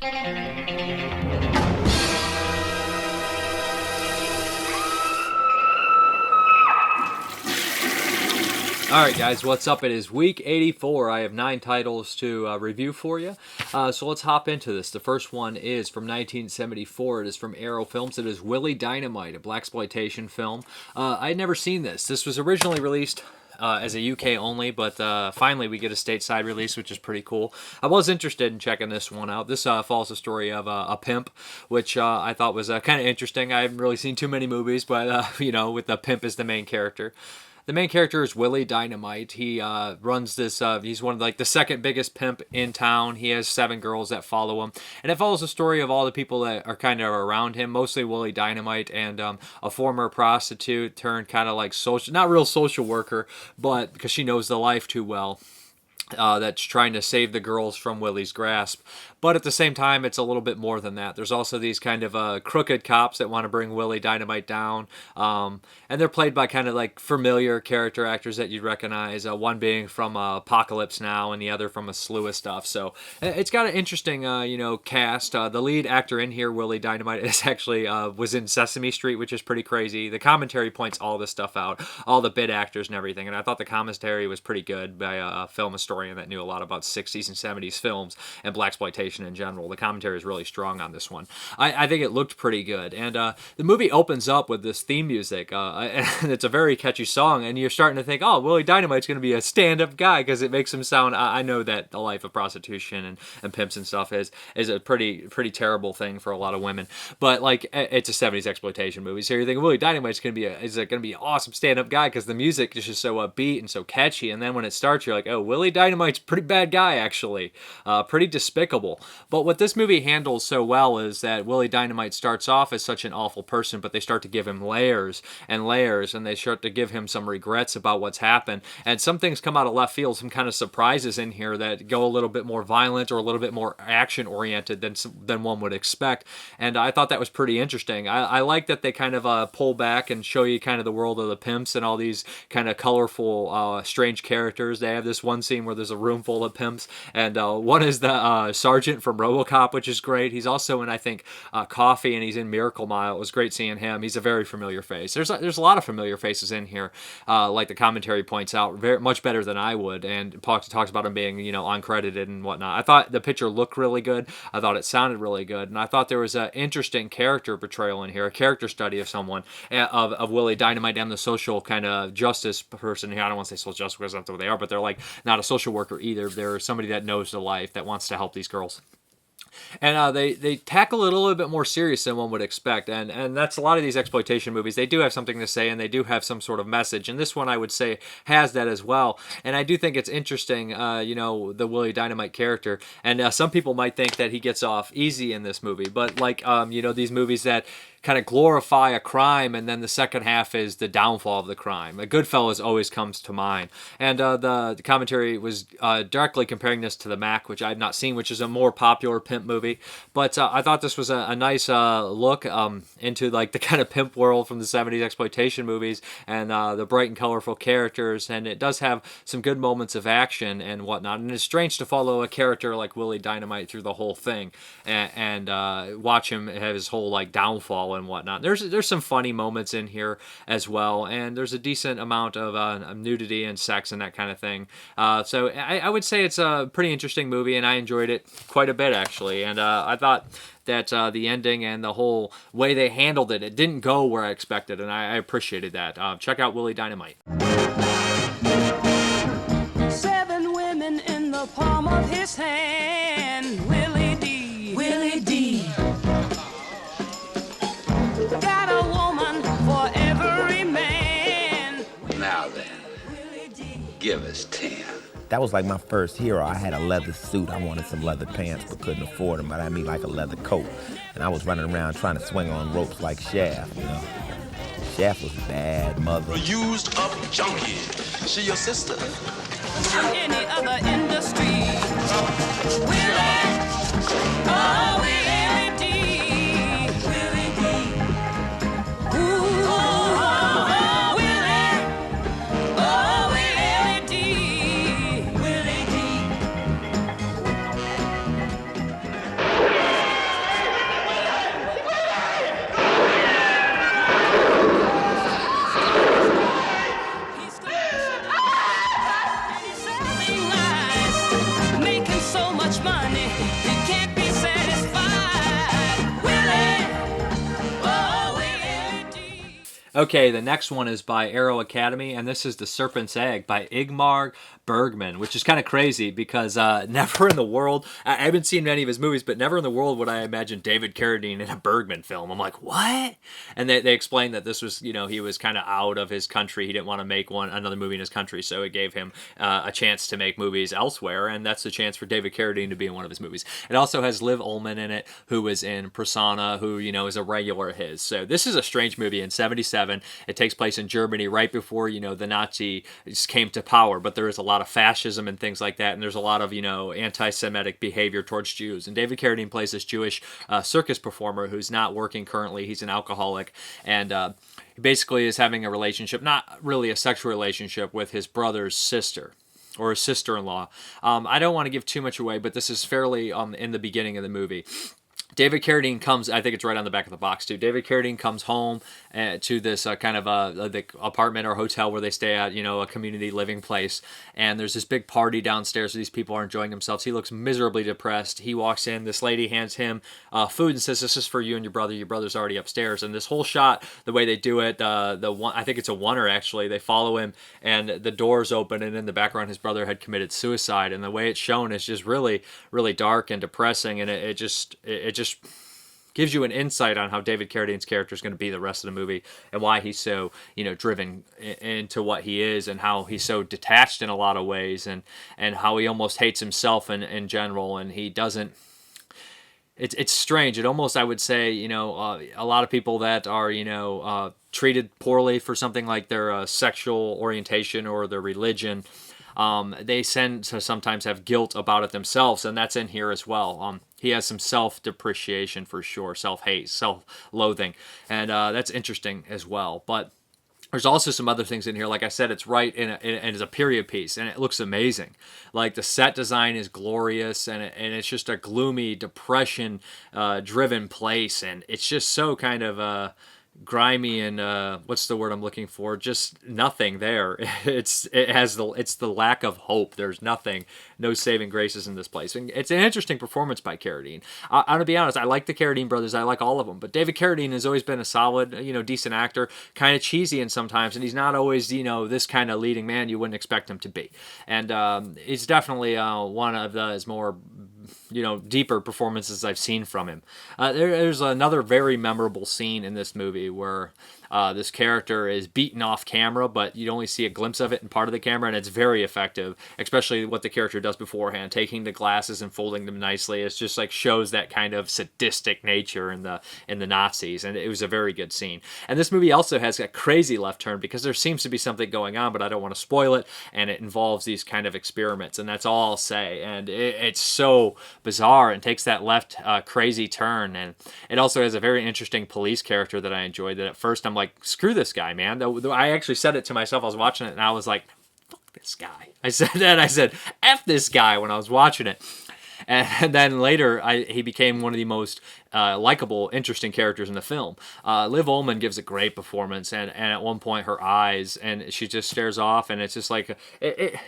Alright guys, what's up? It is week 84. I have 9 titles to review for you. So let's hop into this. The first one is from 1974. It is from Arrow Films. It is Willie Dynamite, a blaxploitation film. I had never seen this. This was originally released as a UK only, but finally we get a stateside release, which is pretty cool. I was interested in checking this one out. This follows the story of a pimp, which I thought was kind of interesting. I haven't really seen too many movies, but you know, with the pimp as the main character. The main character is Willie Dynamite. He runs this, he's one of like the second biggest pimp in town. He has 7 girls that follow him. And it follows the story of all the people that are kind of around him, mostly Willie Dynamite and a former prostitute turned kind of like social, not real social worker, but because she knows the life too well. That's trying to save the girls from Willie's grasp. But at the same time, it's a little bit more than that. There's also these kind of crooked cops that want to bring Willie Dynamite down. And they're played by kind of like familiar character actors that you'd recognize. One being from Apocalypse Now and the other from a slew of stuff. So it's got an interesting, you know, cast. The lead actor in here, Willie Dynamite, is actually was in Sesame Street, which is pretty crazy. The commentary points all this stuff out, all the bit actors and everything. And I thought the commentary was pretty good by a film historian that knew a lot about 60s and 70s films and blaxploitation in general. The commentary is really strong on this one. I think it looked pretty good. And the movie opens up with this theme music, and it's a very catchy song, and you're starting to think, oh, Willie Dynamite's going to be a stand-up guy, because it makes him sound, I know that the life of prostitution and pimps and stuff is a pretty terrible thing for a lot of women, but like, it's a 70s exploitation movie, so you're thinking Willie Dynamite's going to be an awesome stand-up guy, because the music is just so upbeat and so catchy, and then when it starts, you're like, oh, Willie Dynamite's a pretty bad guy, actually. Pretty despicable. But what this movie handles so well is that Willie Dynamite starts off as such an awful person, but they start to give him layers and layers, and they start to give him some regrets about what's happened. And some things come out of left field, some kind of surprises in here that go a little bit more violent or a little bit more action-oriented than one would expect. And I thought that was pretty interesting. I like that they kind of pull back and show you kind of the world of the pimps and all these kind of colorful, strange characters. They have this one scene where there's a room full of pimps, and one is the Sergeant from RoboCop, which is great. He's also in, I think, Coffee, and he's in Miracle Mile. It was great seeing him. He's a very familiar face. There's a lot of familiar faces in here, like the commentary points out, very much better than I would, and talks about him being, you know, uncredited and whatnot. I thought the picture looked really good. I thought it sounded really good, and I thought there was an interesting character portrayal in here, a character study of someone, of Willie Dynamite and the social kind of justice person here. I don't want to say social justice because that's what they are, but they're like not a social worker either. They're somebody that knows the life, that wants to help these girls. And they tackle it a little bit more serious than one would expect, and that's a lot of these exploitation movies. They do have something to say, and they do have some sort of message, and this one, I would say, has that as well. And I do think it's interesting, you know, the Willie Dynamite character, and some people might think that he gets off easy in this movie, but like, you know, these movies that kind of glorify a crime, and then the second half is the downfall of the crime. Goodfellas always comes to mind. And the commentary was directly comparing this to The Mac, which I've not seen, which is a more popular pimp movie. But I thought this was a nice look into like the kind of pimp world from the 70s exploitation movies, and the bright and colorful characters. And it does have some good moments of action and whatnot. And it's strange to follow a character like Willie Dynamite through the whole thing and watch him have his whole like downfall and whatnot. There's some funny moments in here as well, and there's a decent amount of nudity and sex and that kind of thing. So I would say it's a pretty interesting movie, and I enjoyed it quite a bit actually. And I thought that the ending and the whole way they handled it, it didn't go where I expected, and I appreciated that. Check out Willie Dynamite. 7 women in the palm of his hand. Willie D. Willie D. Got a woman for every man. Now then, give us 10. That was like my first hero. I had a leather suit. I wanted some leather pants, but couldn't afford them. But I mean like a leather coat. And I was running around trying to swing on ropes like Shaft, you know. Shaft was bad mother. A used up junkie. She your sister? In any other industry. Willie, oh Willie D. Willie D. Ooh, oh Willie, oh Willie D. Willie D. Okay, the next one is by Arrow Academy, and this is The Serpent's Egg by Ingmar Bergman, which is kind of crazy because never in the world, I haven't seen many of his movies, but never in the world would I imagine David Carradine in a Bergman film. I'm like, what? And they explained that this was, he was kind of out of his country. He didn't want to make another movie in his country, so it gave him a chance to make movies elsewhere, and that's the chance for David Carradine to be in one of his movies. It also has Liv Ullmann in it, who was in Persona, who, is a regular of his. So this is a strange movie in 1977. It takes place in Germany right before, the Nazis came to power, but there is a lot of fascism and things like that, and there's a lot of, anti-Semitic behavior towards Jews. And David Carradine plays this Jewish circus performer who's not working currently. He's an alcoholic, and he basically is having a relationship, not really a sexual relationship, with his brother's sister. Or his sister-in-law. I don't want to give too much away, but this is fairly in the beginning of the movie. David Carradine comes, I think it's right on the back of the box too. David Carradine comes home to this kind of the apartment or hotel where they stay at, a community living place. And there's this big party downstairs where these people are enjoying themselves. He looks miserably depressed. He walks in. This lady hands him food and says, "This is for you and your brother. Your brother's already upstairs." And this whole shot, the way they do it, the one, I think it's a oneer actually. They follow him and the doors open, and in the background his brother had committed suicide. And the way it's shown is just really, really dark and depressing. And it just gives you an insight on how David Carradine's character is going to be the rest of the movie, and why he's so, driven into what he is, and how he's so detached in a lot of ways, and how he almost hates himself in general, and he doesn't. It's strange. It almost, I would say, a lot of people that are, treated poorly for something like their sexual orientation or their religion, they tend to sometimes have guilt about it themselves, and that's in here as well. He has some self-depreciation for sure, self-hate, self-loathing, and that's interesting as well. But there's also some other things in here. Like I said, it's right and it's a period piece, and it looks amazing. Like the set design is glorious, and it's just a gloomy, depression-driven place, and it's just so kind of grimy and what's the word I'm looking for? Just nothing there. It's the lack of hope. There's nothing, no saving graces in this place. And it's an interesting performance by Carradine. I'm gonna be honest. I like the Carradine brothers. I like all of them, but David Carradine has always been a solid, decent actor. Kind of cheesy in sometimes, and he's not always, this kind of leading man you wouldn't expect him to be. And he's definitely one of his more deeper performances I've seen from him. There's another very memorable scene in this movie where this character is beaten off camera, but you only see a glimpse of it in part of the camera, and it's very effective, especially what the character does beforehand, taking the glasses and folding them nicely. It's just like shows that kind of sadistic nature in the Nazis, and it was a very good scene. And this movie also has a crazy left turn because there seems to be something going on, but I don't want to spoil it, and it involves these kind of experiments, and that's all I'll say. And it's so bizarre and takes that left crazy turn, and it also has a very interesting police character that I enjoyed. That at first I'm like, screw this guy, man. I actually said it to myself. I was watching it, and I was like, fuck this guy. I said that. I said, F this guy when I was watching it. And then later, he became one of the most likable, interesting characters in the film. Liv Ullmann gives a great performance, and at one point her eyes, and she just stares off, and it's just like,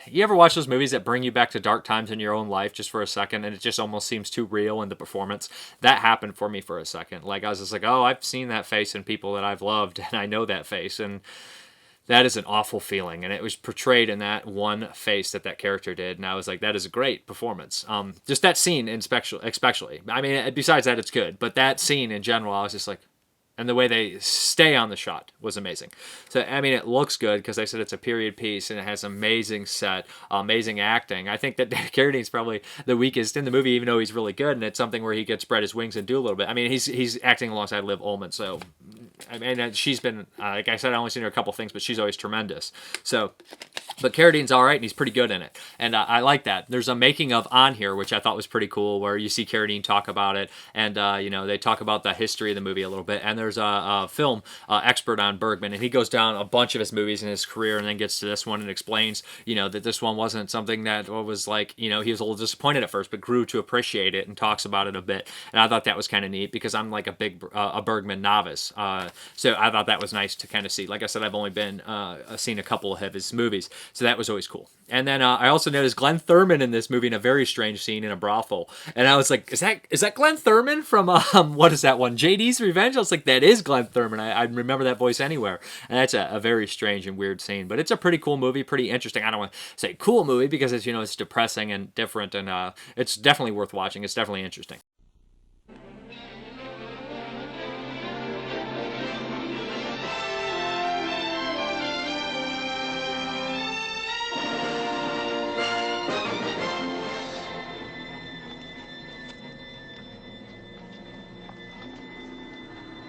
you ever watch those movies that bring you back to dark times in your own life just for a second, and it just almost seems too real in the performance? That happened for me for a second. Like, I was just like, oh, I've seen that face in people that I've loved, and I know that face, and that is an awful feeling, and it was portrayed in that one face that character did, and I was like, that is a great performance. Just that scene, especially. I mean, besides that, it's good, but that scene in general, I was just like, and the way they stay on the shot was amazing. So, I mean, it looks good because I said it's a period piece, and it has amazing set, amazing acting. I think that Carradine's probably the weakest in the movie, even though he's really good, and it's something where he could spread his wings and do a little bit. I mean, he's acting alongside Liv Ullmann, so, I mean, she's been, like I said, I only seen her a couple things, but she's always tremendous. So, but Carradine's all right, and he's pretty good in it, and I like that. There's a making of on here, which I thought was pretty cool, where you see Carradine talk about it, and they talk about the history of the movie a little bit, and there's a film expert on Bergman, and he goes down a bunch of his movies in his career, and then gets to this one and explains, that this one wasn't something that was like, he was a little disappointed at first, but grew to appreciate it and talks about it a bit, and I thought that was kind of neat because I'm like a big Bergman novice. so I thought that was nice to kind of see. Like I said, I've only seen a couple of his movies, so that was always cool. And then I also noticed Glenn Thurman in this movie in a very strange scene in a brothel, and I was like, is that Glenn Thurman from what is that one, JD's Revenge? I was like, that is Glenn Thurman. I remember that voice anywhere, and that's a very strange and weird scene, but it's a pretty cool movie, pretty interesting. I don't want to say cool movie because it's, it's depressing and different, and it's definitely worth watching. It's definitely interesting.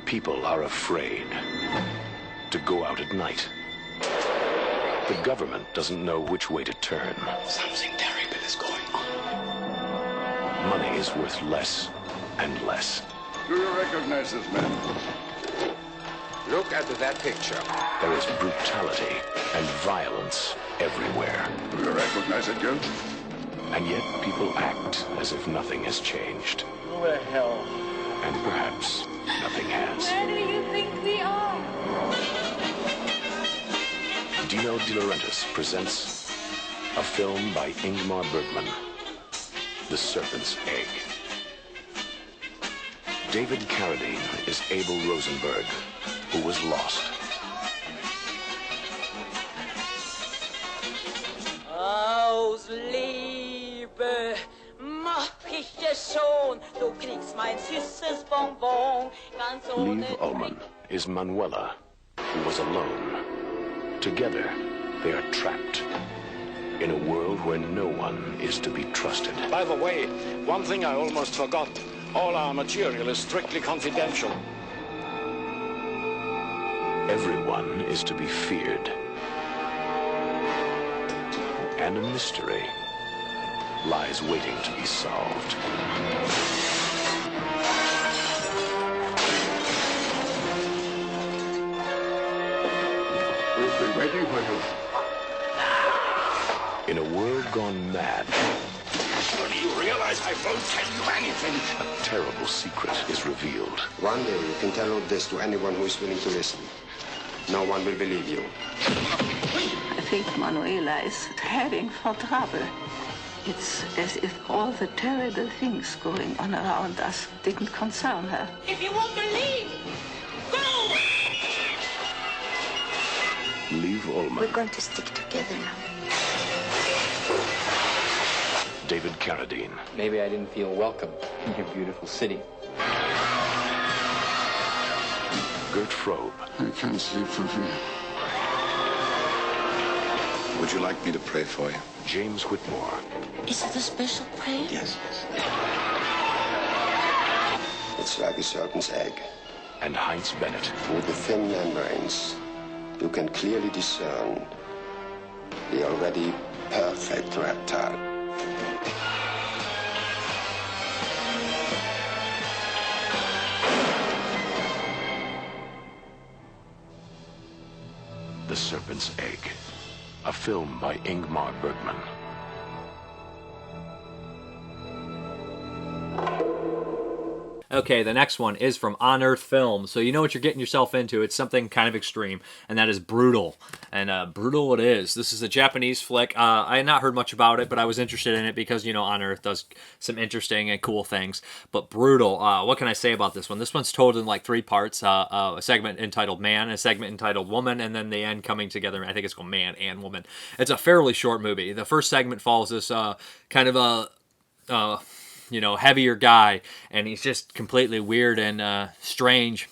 People are afraid to go out at night. The government doesn't know which way to turn. Something terrible is going on. Money is worth less and less. Do you recognize this man? Look at that picture. There is brutality and violence everywhere. Do you recognize it, Gil? And yet people act as if nothing has changed. Who the hell? And perhaps nothing has. Where do you think we are? Dino De Laurentiis presents a film by Ingmar Bergman, The Serpent's Egg. David Carradine is Abel Rosenberg, who was lost. Aus Liebe mach ich es schon, du kriegst mein süßes Bonbon, ganz ohne... Liv Ullmann is Manuela, who was alone. Together, they are trapped in a world where no one is to be trusted. By the way, one thing I almost forgot. All our material is strictly confidential. Everyone is to be feared. And a mystery lies waiting to be solved. We've been waiting for you. In a world gone mad, Do you realize I won't tell you anything? a terrible secret is revealed. One day you can tell all this to anyone who is willing to listen. No one will believe you. I think Manuela is heading for trouble. It's as if all the terrible things going on around us didn't concern her. If you won't believe, go! Liv Ullmann, We're going to stick together now. David Carradine, Maybe I didn't feel welcome in your beautiful city. Gert Frobe, I can't sleep for fear. Would you like me to pray for you? James Whitmore, Is it a special prayer? Yes. It's like a serpent's egg. and Heinz Bennett. Through the thin membranes, you can clearly discern the already perfect reptile. The Serpent's Egg, a film by Ingmar Bergman. Okay, the next one is from On Earth Films. So you know what you're getting yourself into. It's something kind of extreme, and that is Brutal. And Brutal it is. This is a Japanese flick. I had not heard much about it, but I was interested in it because, you know, On Earth does some interesting and cool things. But Brutal, what can I say about this one? This one's told in like 3 parts. A segment entitled Man, a segment entitled Woman, and then the end coming together. I think it's called Man and Woman. It's a fairly short movie. The first segment follows this kind of a... you know, heavier guy, and he's just completely weird and strange,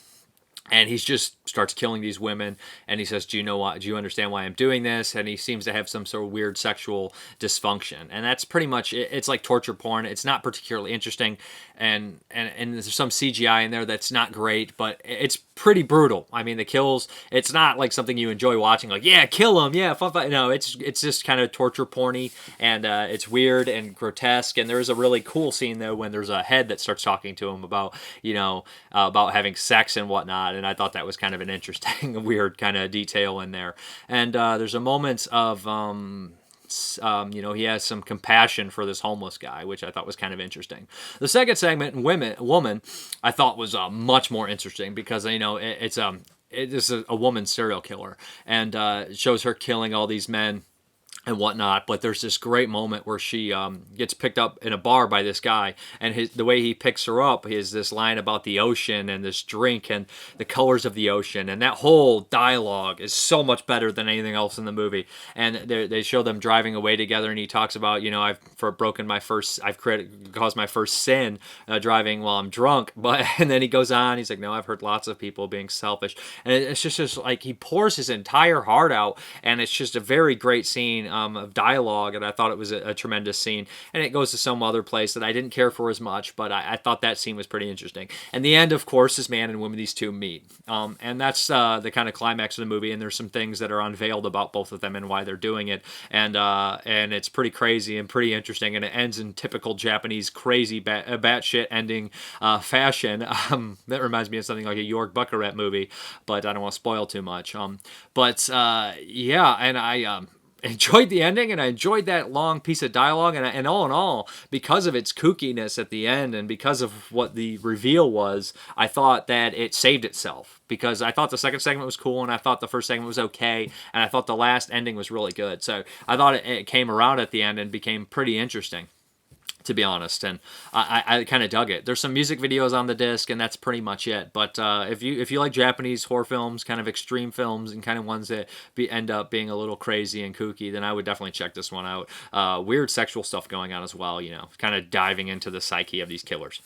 and he's just starts killing these women, and he says, do you understand why I'm doing this? And he seems to have some sort of weird sexual dysfunction, and that's pretty much it. It's like torture porn. It's not particularly interesting, and there's some CGI in there that's not great, but it's pretty brutal. I mean, the kills, it's not like something you enjoy watching, like, yeah, kill him, yeah, fun. No, it's just kind of torture porny, and it's weird and grotesque, and there's a really cool scene, though, when there's a head that starts talking to him about, you know, about having sex and whatnot, and I thought that was kind of an interesting, weird kind of detail in there. And there's a moment of he has some compassion for this homeless guy, which I thought was kind of interesting. The second segment, Woman, I thought was much more interesting because, it is a woman serial killer, and it shows her killing all these men and whatnot, but there's this great moment where she gets picked up in a bar by this guy, and the way he picks her up is this line about the ocean and this drink and the colors of the ocean, and that whole dialogue is so much better than anything else in the movie. And they show them driving away together, and he talks about, I've caused my first sin driving while I'm drunk, and then he goes on, he's like, no, I've heard lots of people being selfish, and it's just like he pours his entire heart out, and it's just a very great scene of dialogue, and I thought it was a tremendous scene. And it goes to some other place that I didn't care for as much, but I thought that scene was pretty interesting. And the end, of course, is man and woman, these two meet. And that's the kind of climax of the movie, and there's some things that are unveiled about both of them and why they're doing it. And it's pretty crazy and pretty interesting, and it ends in typical Japanese crazy batshit ending fashion. That reminds me of something like a York Buckarett movie, but I don't want to spoil too much. Yeah, and I enjoyed the ending, and I enjoyed that long piece of dialogue, and all in all, because of its kookiness at the end and because of what the reveal was, I thought that it saved itself, because I thought the second segment was cool, and I thought the first segment was okay, and I thought the last ending was really good. So I thought it came around at the end and became pretty interesting, to be honest, and I kind of dug it. There's some music videos on the disc, and that's pretty much it. But if you like Japanese horror films, kind of extreme films, and kind of ones that end up being a little crazy and kooky, then I would definitely check this one out. Weird sexual stuff going on as well, kind of diving into the psyche of these killers.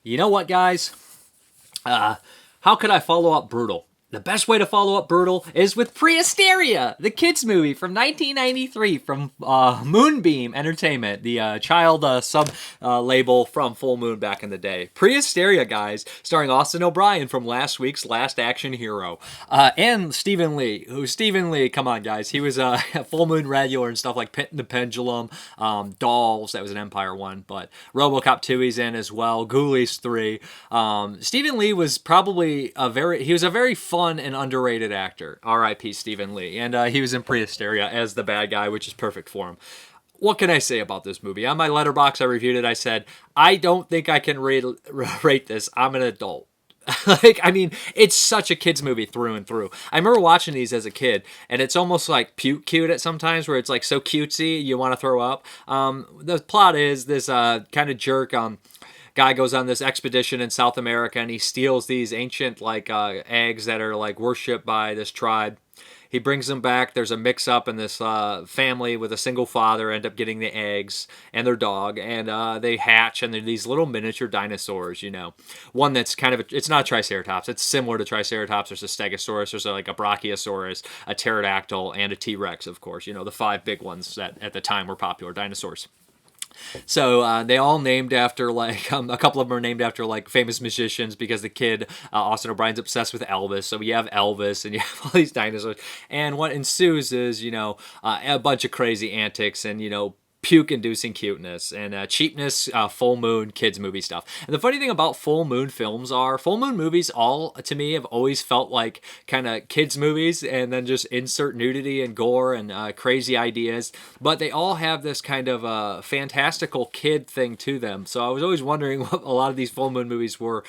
You know what, guys? How could I follow up Brutal? The best way to follow up Brutal is with Prehysteria, the kids movie from 1993 from Moonbeam Entertainment, the child sub-label from Full Moon back in the day. Prehysteria, guys, starring Austin O'Brien from last week's Last Action Hero. And Stephen Lee, come on, guys. He was a Full Moon regular and stuff like Pit and the Pendulum, Dolls, that was an Empire one, but RoboCop 2 he's in as well, Ghoulies 3. Stephen Lee was probably a very fun and underrated actor. R.I.P. Stephen Lee. And he was in Prehysteria as the bad guy, which is perfect for him. What can I say about this movie? On my letterbox, I reviewed it. I said, I don't think I can rate this. I'm an adult. It's such a kid's movie through and through. I remember watching these as a kid, and it's almost like puke cute at sometimes, where it's like so cutesy you want to throw up. The plot is this kind of jerk guy goes on this expedition in South America, and he steals these ancient eggs that are worshipped by this tribe. He brings them back. There's a mix-up, and this family with a single father end up getting the eggs and their dog, and they hatch, and they're these little miniature dinosaurs, One that's it's not a Triceratops. It's similar to Triceratops. There's a Stegosaurus. There's a Brachiosaurus, a Pterodactyl, and a T-Rex, of course. The 5 big ones that at the time were popular dinosaurs. So they all named after a couple of them are named after famous musicians, because the kid Austin O'Brien's obsessed with Elvis. So you have Elvis and you have all these dinosaurs, and what ensues is a bunch of crazy antics and puke-inducing cuteness and cheapness, Full Moon kids movie stuff. And the funny thing about Full Moon films are Full Moon movies all, to me, have always felt like kind of kids movies, and then just insert nudity and gore and crazy ideas, but they all have this kind of fantastical kid thing to them. So I was always wondering what a lot of these Full Moon movies were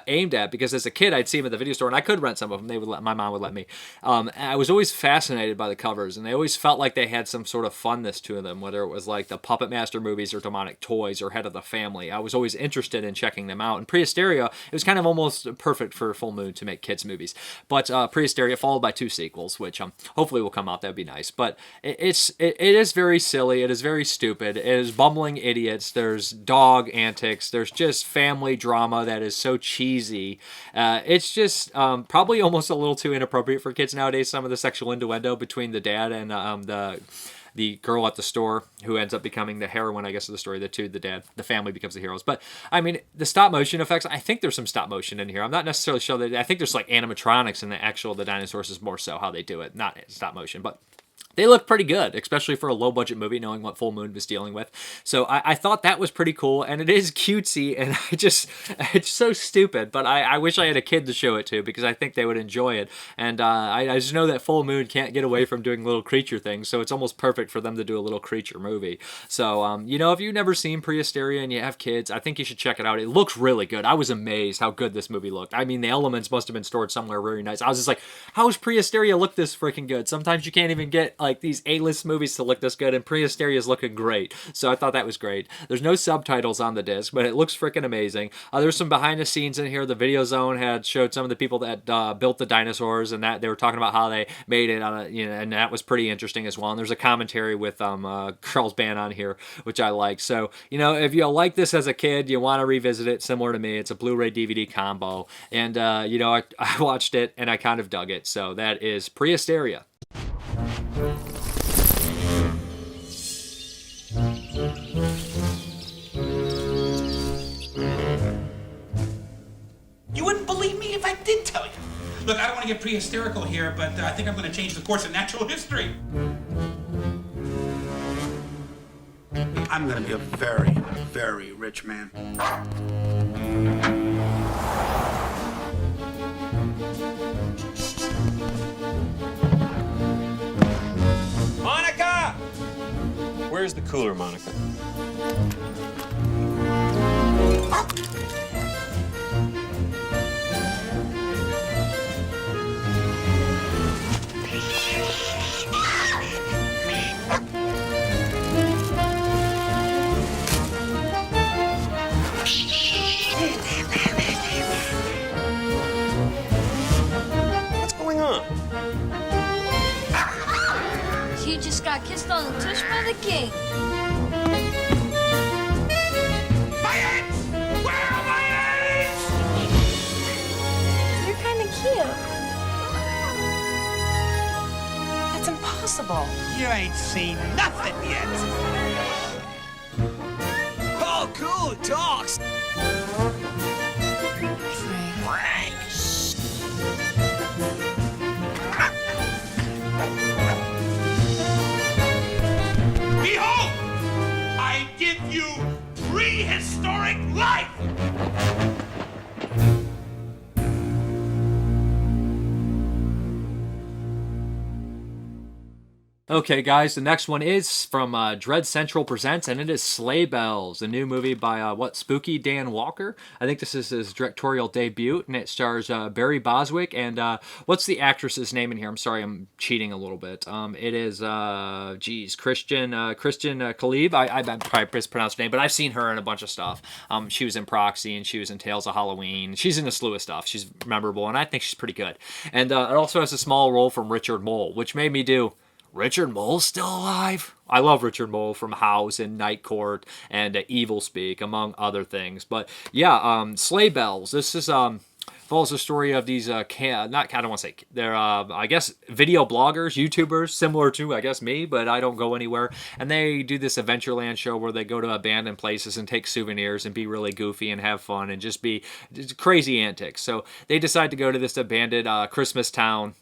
aimed at, because as a kid I'd see them at the video store, and I could rent some of them. My mom would let me. I was always fascinated by the covers, and they always felt like they had some sort of funness to them, whether it was like the Puppet Master movies or Demonic Toys or Head of the Family. I was always interested in checking them out. And Prehysteria, it was kind of almost perfect for Full Moon to make kids movies. But Prehysteria followed by 2 sequels, which hopefully will come out. That'd be nice. But it is very silly. It is very stupid. It is bumbling idiots. There's dog antics. There's just family drama that is so cheesy. It's just probably almost a little too inappropriate for kids nowadays. Some of the sexual innuendo between the dad and the girl at the store who ends up becoming the heroine, I guess, of the story. The family becomes the heroes. But, I mean, the stop motion effects, I think there's some stop motion in here. I'm not necessarily sure that, I think there's like animatronics in the dinosaurs is more so how they do it, not stop motion. But they look pretty good, especially for a low-budget movie, knowing what Full Moon was dealing with. So I thought that was pretty cool, and it is cutesy, and it's so stupid, but I wish I had a kid to show it to, because I think they would enjoy it. And I just know that Full Moon can't get away from doing little creature things, so it's almost perfect for them to do a little creature movie. So, if you've never seen Prehysteria and you have kids, I think you should check it out. It looks really good. I was amazed how good this movie looked. I mean, the elements must have been stored somewhere really nice. I was just like, how does Prehysteria look this freaking good? Sometimes you can't even get like these A-list movies to look this good, and Prehysteria is looking great. So I thought that was great. There's no subtitles on the disc, but it looks freaking amazing. There's some behind the scenes in here. The Video Zone had showed some of the people that built the dinosaurs, and that they were talking about how they made it on and that was pretty interesting as well. And there's a commentary with Charles Band on here, which I like. So if you like this as a kid, you want to revisit it, similar to me, it's a Blu-ray DVD combo, and I watched it and I kind of dug it. So that is Prehysteria. You wouldn't believe me if I did tell you. Look, I don't want to get prehysterical here, but I think I'm going to change the course of natural history. I'm going to be a very, very rich man. Monica! Where's the cooler, Monica? What's going on? You just got kissed on the tush by the king. My eggs! Where are my eggs? You're kind of cute. That's impossible. You ain't seen nothing yet. Oh, cool, it talks. Frank. Behold! I give you prehistoric life! Okay, guys, the next one is from Dread Central Presents, and it is Sleigh Bells, a new movie by, SpookyDan Walker. I think this is his directorial debut, and it stars Barry Boswick, and what's the actress's name in here? I'm sorry, I'm cheating a little bit. It is, Christian Khalib. I probably mispronounced her name, but I've seen her in a bunch of stuff. She was in Proxy, and she was in Tales of Halloween. She's in a slew of stuff. She's memorable, and I think she's pretty good. And it also has a small role from Richard Mole, which made me do, Richard Mole's still alive? I love Richard Mole from House and Night Court and Evil Speak, among other things. But yeah, Sleigh Bells. This is follows the story of these I don't want to say they're I guess video bloggers, YouTubers, similar to I guess me, but I don't go anywhere. And they do this Adventureland show where they go to abandoned places and take souvenirs and be really goofy and have fun and just be crazy antics. So they decide to go to this abandoned Christmas town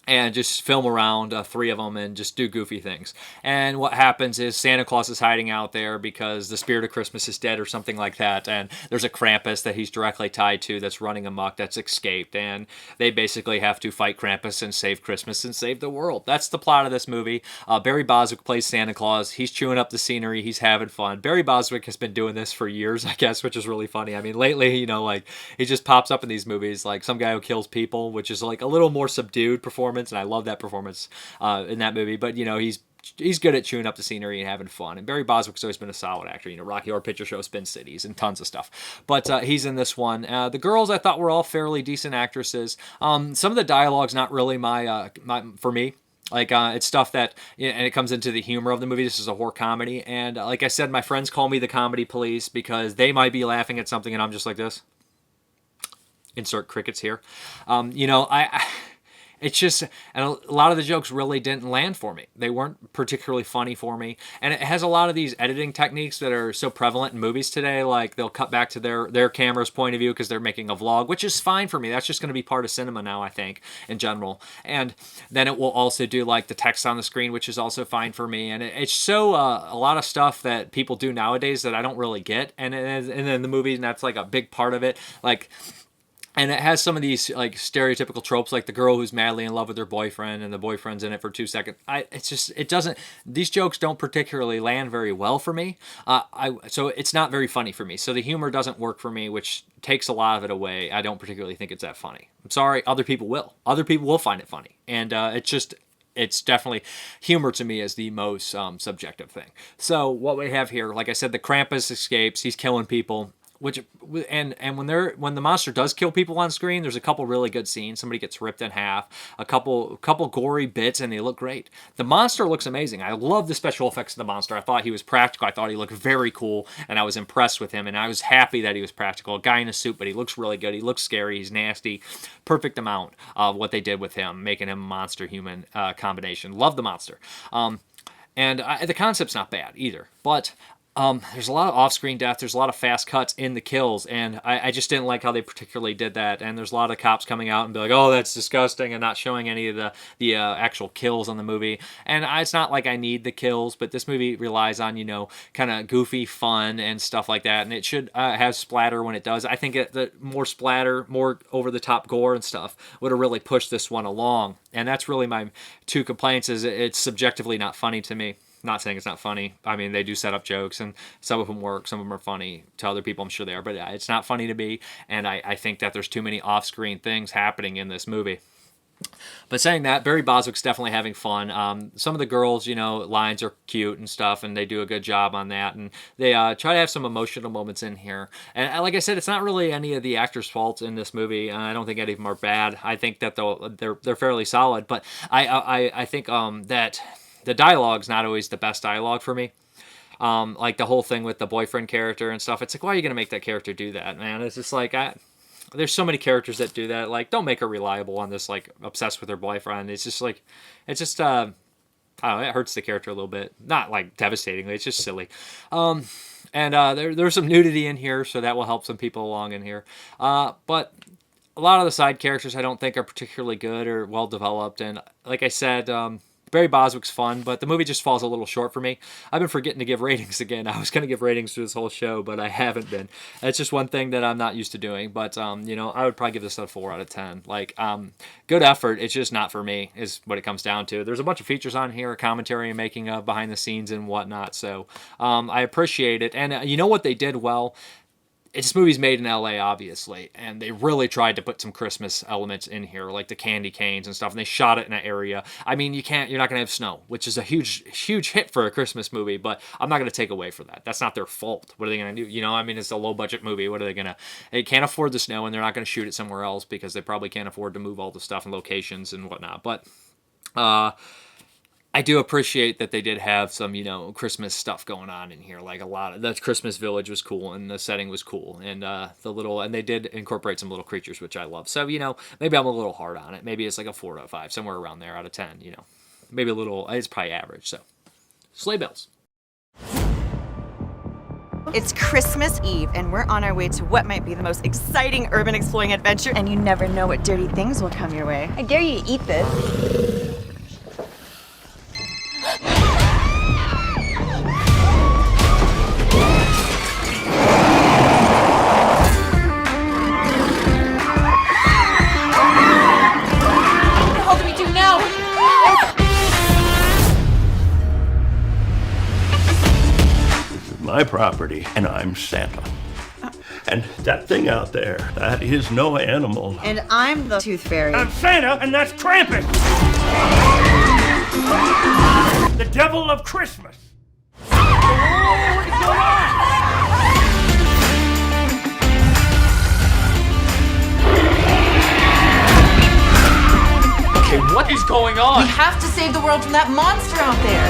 and just film around 3 of them and just do goofy things. And what happens is Santa Claus is hiding out there because the spirit of Christmas is dead or something like that, and there's a Krampus that he's directly tied to that's running amok, that's escaped, and they basically have to fight Krampus and save Christmas and save the world. That's the plot of this movie. Barry Boswick plays Santa Claus. He's chewing up the scenery. He's having fun. Barry Boswick has been doing this for years, I guess, which is really funny. I mean, lately, he just pops up in these movies, like Some Guy Who Kills People, which is like a little more subdued performance performance, and I love that performance in that movie. But, he's good at chewing up the scenery and having fun. And Barry Bostwick's always been a solid actor. Rocky Horror Picture Show, Spin Cities, and tons of stuff. But he's in this one. The girls I thought were all fairly decent actresses. Some of the dialogue's not really my for me. Like, it's stuff that, and it comes into the humor of the movie. This is a horror comedy. And like I said, my friends call me the comedy police because they might be laughing at something and I'm just like this. Insert crickets here. It's just, and a lot of the jokes really didn't land for me. They weren't particularly funny for me. And it has a lot of these editing techniques that are so prevalent in movies today. Like, they'll cut back to their camera's point of view because they're making a vlog, which is fine for me. That's just going to be part of cinema now, I think, in general. And then it will also do, like, the text on the screen, which is also fine for me. And it's so a lot of stuff that people do nowadays that I don't really get. And then the movie, and that's, like, a big part of it. Like... And it has some of these like stereotypical tropes, like the girl who's madly in love with her boyfriend, and the boyfriend's in it for 2 seconds. These jokes don't particularly land very well for me. So it's not very funny for me. So the humor doesn't work for me, which takes a lot of it away. I don't particularly think it's that funny. I'm sorry, other people will. Other people will find it funny, and it's definitely, humor to me is the most subjective thing. So what we have here, like I said, the Krampus escapes. He's killing people. And when the monster does kill people on screen, there's a couple really good scenes. Somebody gets ripped in half, a couple gory bits, and they look great. The monster looks amazing. I love the special effects of the monster. I thought he was practical. I thought he looked very cool, and I was impressed with him, and I was happy that he was practical. A guy in a suit, but he looks really good. He looks scary. He's nasty. Perfect amount of what they did with him, making him a monster-human combination. Love the monster. And the concept's not bad either, but... there's a lot of off-screen death. There's a lot of fast cuts in the kills, and I just didn't like how they particularly did that. And there's a lot of cops coming out and be like, "Oh, that's disgusting," and not showing any of the actual kills on the movie. And it's not like I need the kills, but this movie relies on kind of goofy fun and stuff like that. And it should have splatter when it does. I think the more splatter, more over-the-top gore and stuff would have really pushed this one along. And that's really my two complaints: is it's subjectively not funny to me. Not saying it's not funny. I mean, they do set up jokes, and some of them work. Some of them are funny to other people. I'm sure they are, but it's not funny to me. And I think that there's too many off-screen things happening in this movie. But saying that, Barry Bostwick's definitely having fun. Some of the girls, lines are cute and stuff, and they do a good job on that. And they try to have some emotional moments in here. And like I said, it's not really any of the actors' faults in this movie. I don't think any of them are bad. I think that they're fairly solid. But I think that the dialogue's not always the best dialogue for me. Like the whole thing with the boyfriend character and stuff. It's like, why are you going to make that character do that, man? It's just like, there's so many characters that do that. Like, don't make her reliable on this, like, obsessed with her boyfriend. It's just like, I don't know, it hurts the character a little bit. Not, like, devastatingly. It's just silly. There's some nudity in here, so that will help some people along in here. But a lot of the side characters I don't think are particularly good or well developed. And like I said, Barry Bostwick's fun, but the movie just falls a little short for me. I've been forgetting to give ratings again. I was going to give ratings through this whole show, but I haven't been. It's just one thing that I'm not used to doing. But, I would probably give this a 4 out of 10. Like, good effort. It's just not for me, is what it comes down to. There's a bunch of features on here, commentary and making of behind the scenes and whatnot. So I appreciate it. And you know what they did well? This movie's made in LA, obviously, and they really tried to put some Christmas elements in here, like the candy canes and stuff, and they shot it in an area. I mean, you're not going to have snow, which is a huge hit for a Christmas movie, but I'm not going to take away for that. That's not their fault. What are they going to do? I mean, it's a low-budget movie. What are they going to... They can't afford the snow, and they're not going to shoot it somewhere else because they probably can't afford to move all the stuff and locations and whatnot, but... I do appreciate that they did have some, Christmas stuff going on in here. Like a lot of the Christmas village was cool, and the setting was cool, and and they did incorporate some little creatures, which I love. So maybe I'm a little hard on it. Maybe it's like a 4 out of 5, somewhere around there out of 10. Maybe a little. It's probably average. So, sleigh bells. It's Christmas Eve, and we're on our way to what might be the most exciting urban exploring adventure, and you never know what dirty things will come your way. I dare you to eat this. My property, and I'm Santa. And that thing out there, that is no animal. And I'm the Tooth Fairy. I'm Santa, and that's Krampus! The devil of Christmas! Okay, what is going on? We have to save the world from that monster out there.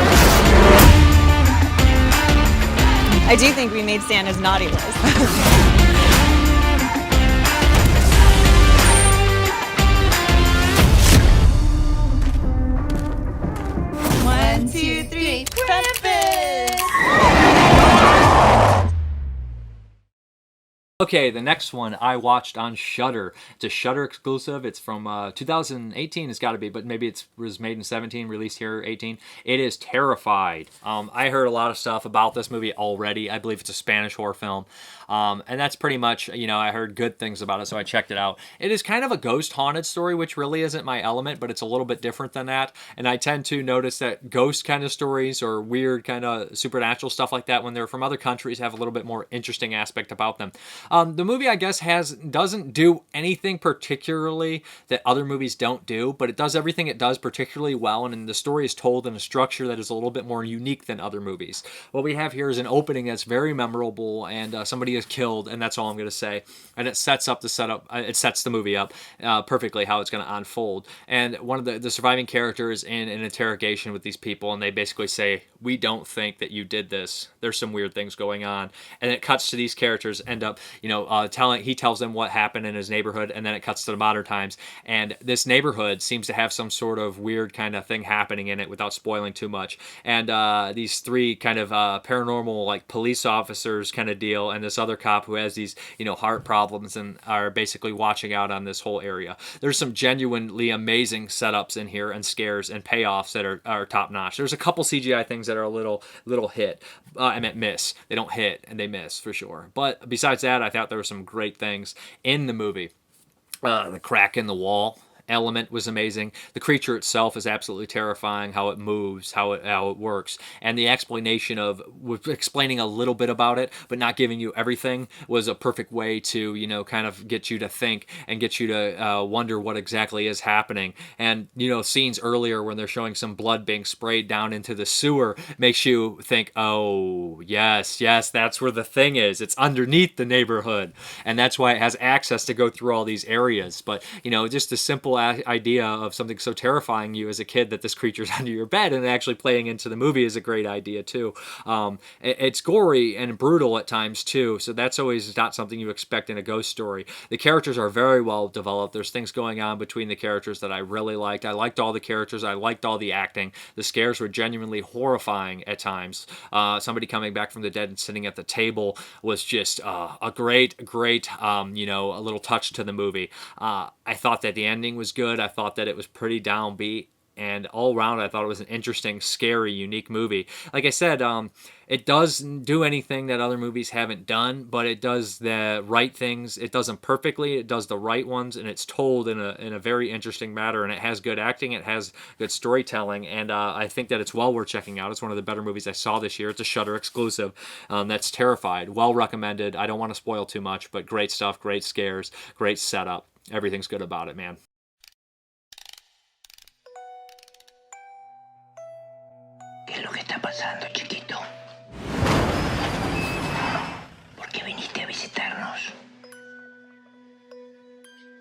I do think we made Santa's naughty list. 1, 2, 3, Krampus! Okay, the next one I watched on Shudder. It's a Shudder exclusive. It's from 2018, it's got to be, but maybe it was made in 17, released here 18. It is Terrfied. I heard a lot of stuff about this movie already. I believe it's a Spanish horror film. And that's pretty much, you know, I heard good things about it, so I checked it out. It is kind of a ghost-haunted story, which really isn't my element, but it's a little bit different than that. And I tend to notice that ghost kind of stories or weird kind of supernatural stuff like that, when they're from other countries, have a little bit more interesting aspect about them. The movie, I guess, doesn't do anything particularly that other movies don't do, but it does everything it does particularly well, and the story is told in a structure that is a little bit more unique than other movies. What we have here is an opening that's very memorable, and somebody is killed, and that's all I'm going to say. And it sets the movie up perfectly how it's going to unfold. And one of the surviving characters in an interrogation with these people, and they basically say, "We don't think that you did this. There's some weird things going on." And it cuts to these characters end up, you know, he tells them what happened in his neighborhood, and then it cuts to the modern times. And this neighborhood seems to have some sort of weird kind of thing happening in it without spoiling too much. And these three kind of paranormal, like, police officers kind of deal, and this other cop who has these, you know, heart problems and are basically watching out on this whole area. There's some genuinely amazing setups in here and scares and payoffs that are top notch. There's a couple CGI things that are a little hit. I meant miss. They don't hit, and they miss for sure. But besides that, I thought there were some great things in the movie. The crack in the wall element was amazing. The creature itself is absolutely terrifying, how it moves, how it works. And the explanation of explaining a little bit about it, but not giving you everything, was a perfect way to, you know, kind of get you to think and get you to wonder what exactly is happening. And, you know, scenes earlier when they're showing some blood being sprayed down into the sewer makes you think, oh, yes, that's where the thing is. It's underneath the neighborhood. And that's why it has access to go through all these areas. But, you know, just the simple idea of something so terrifying you as a kid that this creature's under your bed and actually playing into the movie is a great idea too. It's gory and brutal at times too, so that's always not something you expect in a ghost story. The characters are very well developed. There's things going on between the characters that I really liked. I liked all the characters. I liked all the acting. The scares were genuinely horrifying at times. Somebody coming back from the dead and sitting at the table was just a great you know, a little touch to the movie. I thought that the ending was good. I thought that it was pretty downbeat, and all around I thought it was an interesting, scary, unique movie. Like I said, it doesn't do anything that other movies haven't done, but it does the right things. It does them perfectly. It does the right ones, and it's told in a very interesting manner, and it has good acting. It has good storytelling, and I think that it's well worth checking out. It's one of the better movies I saw this year. It's a Shudder exclusive. That's Terrfied. Well recommended. I don't want to spoil too much, but great stuff, great scares, great setup. Everything's good about it, man. ¿Qué es lo que está pasando, chiquito? ¿Por qué viniste a visitarnos?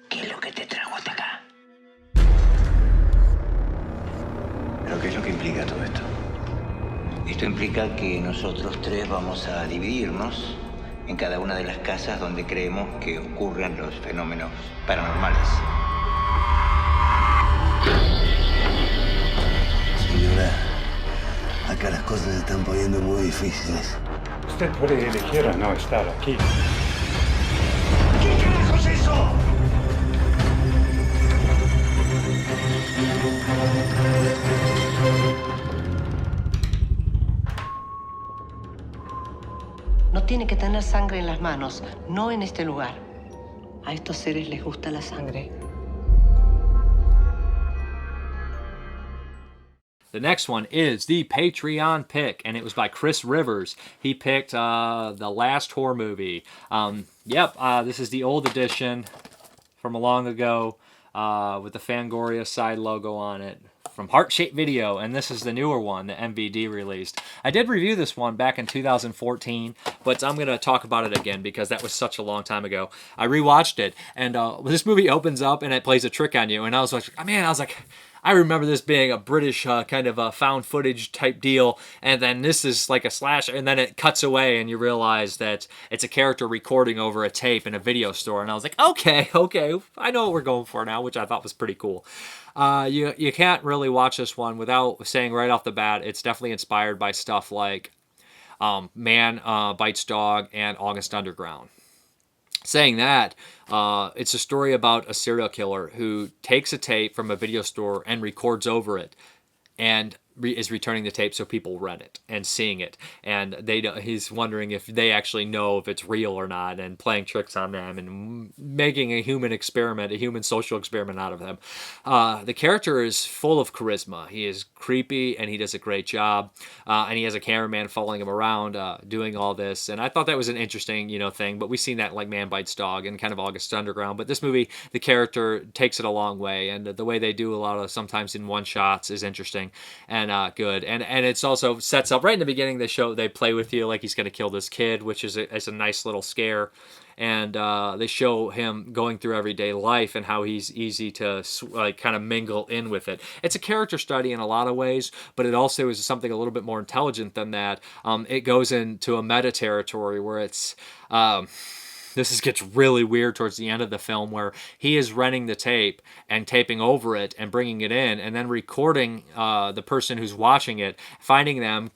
¿Qué es lo que te trajo hasta acá? ¿Pero qué es lo que implica todo esto? Esto implica que nosotros tres vamos a dividirnos en cada una de las casas donde creemos que ocurren los fenómenos paranormales. Señora, acá las cosas se están poniendo muy difíciles. Usted puede elegir a no estar aquí. ¿Qué carajo es eso? No tiene que tener sangre en las manos, no en este lugar. A estos seres les gusta la sangre. The next one is the Patreon pick, and it was by Chris Rivers. He picked the last horror movie. This is the old edition from a long ago with the Fangoria side logo on it from Heart Shape Video, and this is the newer one that MVD released. I did review this one back in 2014, but I'm going to talk about it again because that was such a long time ago. I rewatched it, and this movie opens up and it plays a trick on you, and I was like, I remember this being a British kind of a found footage type deal, and then this is like a slasher, and then it cuts away and you realize that it's a character recording over a tape in a video store, and I was like, okay, I know what we're going for now, which I thought was pretty cool. You can't really watch this one without saying right off the bat, it's definitely inspired by stuff like Man Bites Dog and August Underground. Saying that, it's a story about a serial killer who takes a tape from a video store and records over it and is returning the tape so people rent it and seeing it. And he's wondering if they actually know if it's real or not, and playing tricks on them and making a human social experiment out of them. The character is full of charisma. He is creepy and he does a great job. And he has a cameraman following him around doing all this. And I thought that was an interesting, thing. But we've seen that like Man Bites Dog and kind of August Underground. But this movie, the character takes it a long way. And the way they do a lot of sometimes in one shots is interesting and good. And it's also sets up right in the beginning. They play with you like he's going to kill this kid, which is a nice little scare. And they show him going through everyday life and how he's easy to kind of mingle in with it. It's a character study in a lot of ways, but it also is something a little bit more intelligent than that. It goes into a meta territory where it's... This gets really weird towards the end of the film, where he is renting the tape and taping over it and bringing it in and then recording the person who's watching it, finding them,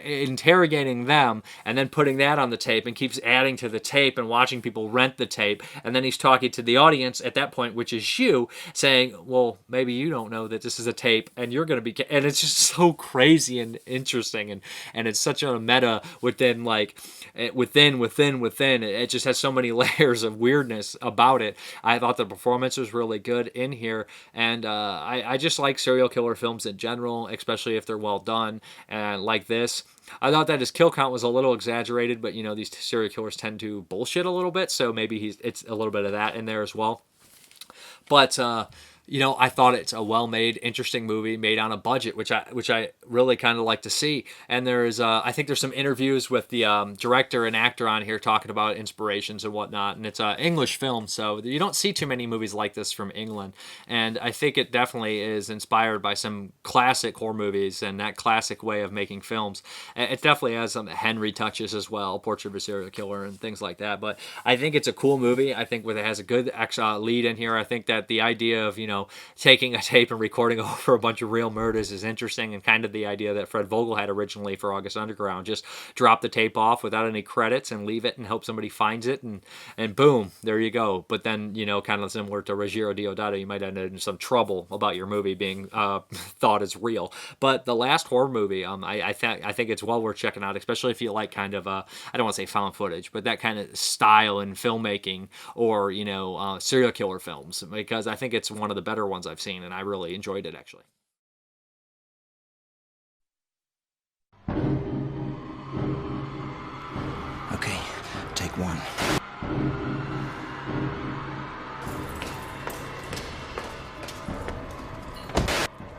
interrogating them, and then putting that on the tape, and keeps adding to the tape and watching people rent the tape. And then he's talking to the audience at that point, which is you, saying, well, maybe you don't know that this is a tape and you're going to be... And it's just so crazy and interesting, and it's such a meta within. It just has so many layers of weirdness about it. I thought the performance was really good in here, and I just like serial killer films in general, especially if they're well done, and like this. I thought that his kill count was a little exaggerated, but these serial killers tend to bullshit a little bit, so maybe it's a little bit of that in there as well. But I thought it's a well-made, interesting movie made on a budget, which I really kind of like to see. And I think there's some interviews with the director and actor on here talking about inspirations and whatnot. And it's an English film, so you don't see too many movies like this from England. And I think it definitely is inspired by some classic horror movies and that classic way of making films. It definitely has some Henry touches as well, Portrait of a Serial Killer and things like that. But I think it's a cool movie. I think it has a good lead in here. I think that the idea of taking a tape and recording over a bunch of real murders is interesting, and kind of the idea that Fred Vogel had originally for August Underground. Just drop the tape off without any credits and leave it and hope somebody finds it, and boom, there you go. But then, kind of similar to Ruggiero Deodato, you might end up in some trouble about your movie being thought as real. But the last horror movie, I think it's well worth checking out, especially if you like kind of, I don't want to say found footage, but that kind of style in filmmaking, or, serial killer films, because I think it's one of the better ones I've seen, and I really enjoyed it, actually. Okay, take one.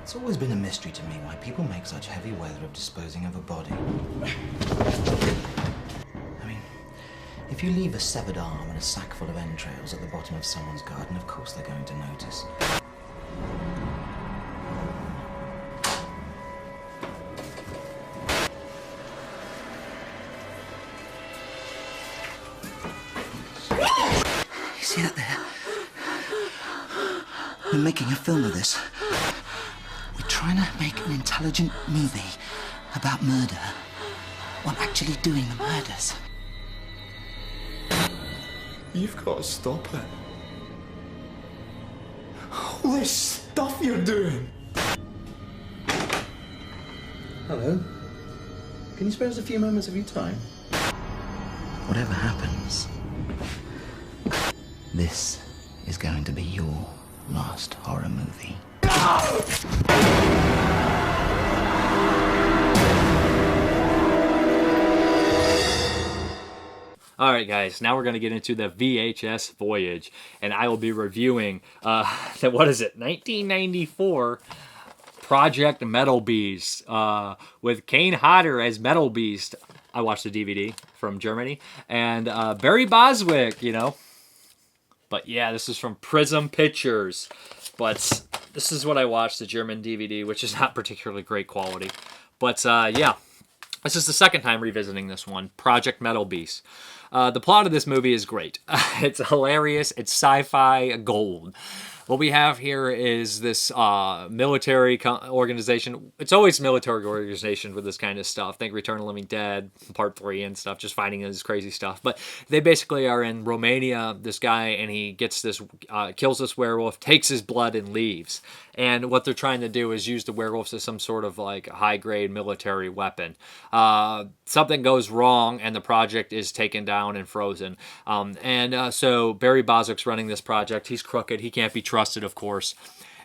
It's always been a mystery to me why people make such heavy weather of disposing of a body. I mean, if you leave a severed arm and a sack full of entrails at the bottom of someone's garden, of course they're going to notice. You see that there? We're making a film of this. We're trying to make an intelligent movie about murder while actually doing the murders. You've got to stop it. All this stuff you're doing. Hello. Can you spare us a few moments of your time? Whatever happens, this is going to be your last horror movie. No! All right, guys, now we're going to get into the VHS Voyage, and I will be reviewing, what is it, 1994 Project Metalbeast, with Kane Hodder as Metalbeast. I watched the DVD from Germany, and Barry Boswick, you know. But yeah, this is from Prism Pictures, but this is what I watched, the German DVD, which is not particularly great quality. But yeah, this is the second time revisiting this one, Project Metalbeast. The plot of this movie is great. It's hilarious. It's sci-fi gold. What we have here is this military organization. It's always military organization with this kind of stuff. Think Return of the Living Dead, Part 3 and stuff, just finding this crazy stuff. But they basically are in Romania, this guy, and he gets this, kills this werewolf, takes his blood, and leaves. And what they're trying to do is use the werewolves as some sort of like high-grade military weapon. Something goes wrong, and the project is taken down and frozen. So Barry Boswick's running this project. He's crooked. He can't be trusted, of course.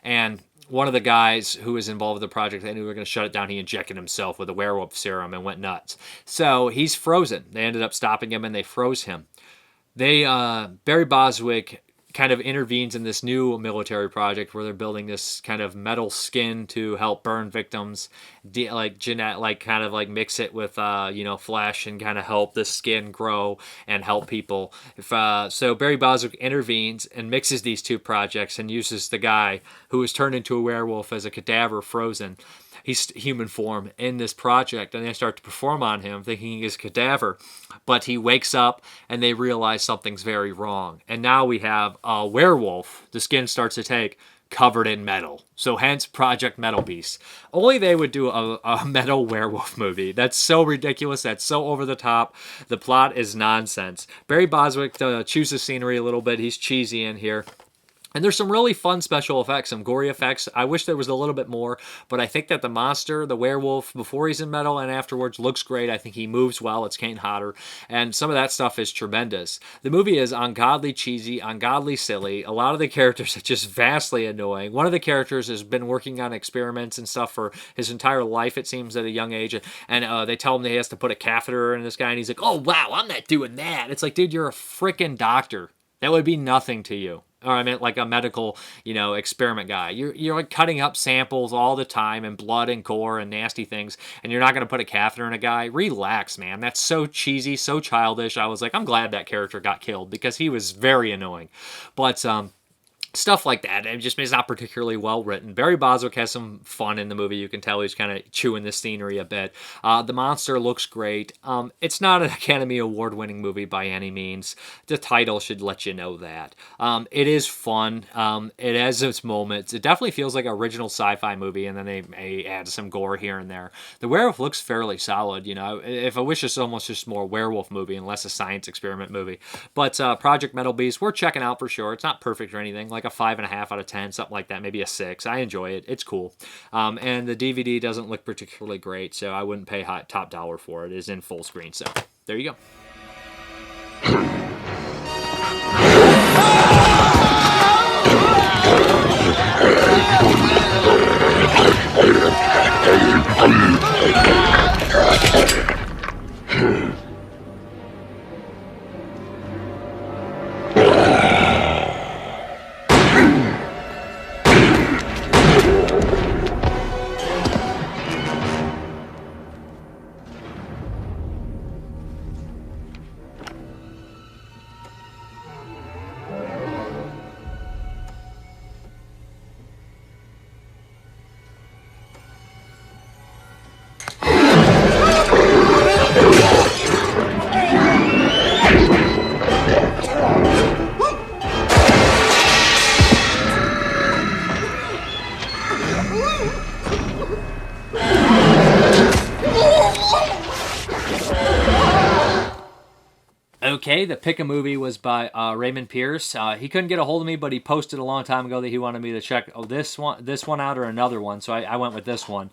And one of the guys who was involved with the project, they knew they were going to shut it down. He injected himself with a werewolf serum and went nuts. So he's frozen. They ended up stopping him, and they froze him. Barry Boswick kind of intervenes in this new military project where they're building this kind of metal skin to help burn victims, kind of mix it with flesh and kind of help the skin grow and help people. So Barry Boswick intervenes and mixes these two projects and uses the guy who was turned into a werewolf as a cadaver frozen. He's human form in this project, and they start to perform on him thinking he's a cadaver, but he wakes up and they realize something's very wrong. And now we have a werewolf, the skin starts to take, covered in metal. So hence Project Metalbeast. Only they would do a metal werewolf movie. That's so ridiculous. That's so over the top. The plot is nonsense. Barry Boswick chews the scenery a little bit. He's cheesy in here. And there's some really fun special effects, some gory effects. I wish there was a little bit more, but I think that the monster, the werewolf, before he's in metal and afterwards looks great. I think he moves well. It's Kane Hodder. And some of that stuff is tremendous. The movie is ungodly cheesy, ungodly silly. A lot of the characters are just vastly annoying. One of the characters has been working on experiments and stuff for his entire life, it seems, at a young age. And they tell him that he has to put a catheter in this guy, and he's like, oh, wow, I'm not doing that. It's like, dude, you're a freaking doctor. That would be nothing to you. Or I meant like a medical, experiment guy. You're like cutting up samples all the time and blood and gore and nasty things, and you're not going to put a catheter in a guy? Relax, man. That's so cheesy, so childish. I was like, I'm glad that character got killed because he was very annoying. But stuff like that. It's not particularly well written. Barry Boswick has some fun in the movie. You can tell he's kind of chewing the scenery a bit. The monster looks great. It's not an Academy Award winning movie by any means. The title should let you know that. It is fun. It has its moments. It definitely feels like an original sci-fi movie, and then they may add some gore here and there. The werewolf looks fairly solid. If I wish it's almost just more werewolf movie and less a science experiment movie. But Project Metalbeast, we're checking out for sure. It's not perfect or anything. Like a 5.5 out of 10, something like that, maybe a 6. I enjoy it. It's cool. And the DVD doesn't look particularly great, so I wouldn't pay top dollar for it. It is in full screen, so there you go. Okay, the pick a movie was by Raymond Pierce. He couldn't get a hold of me, but he posted a long time ago that he wanted me to check this one out or another one, so I went with this one.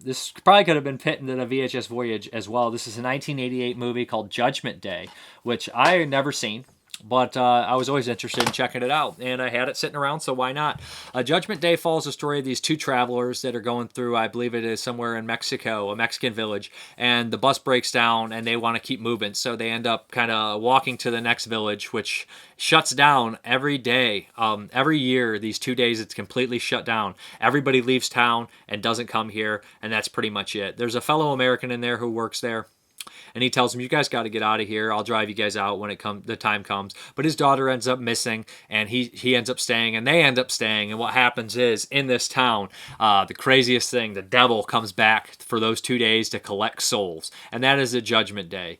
This probably could have been put into the VHS Voyage as well. This is a 1988 movie called Judgment Day, which I had never seen. But I was always interested in checking it out, and I had it sitting around, so why not? Judgment Day follows the story of these two travelers that are going through, I believe it is somewhere in Mexico, a Mexican village, and the bus breaks down, and they want to keep moving, so they end up kind of walking to the next village, which shuts down every day. Every year, these 2 days, it's completely shut down. Everybody leaves town and doesn't come here, and that's pretty much it. There's a fellow American in there who works there, and he tells him, you guys got to get out of here. I'll drive you guys out when the time comes. But his daughter ends up missing, and he ends up staying, and they end up staying. And what happens is, in this town, the craziest thing, the devil comes back for those 2 days to collect souls. And that is a Judgment Day.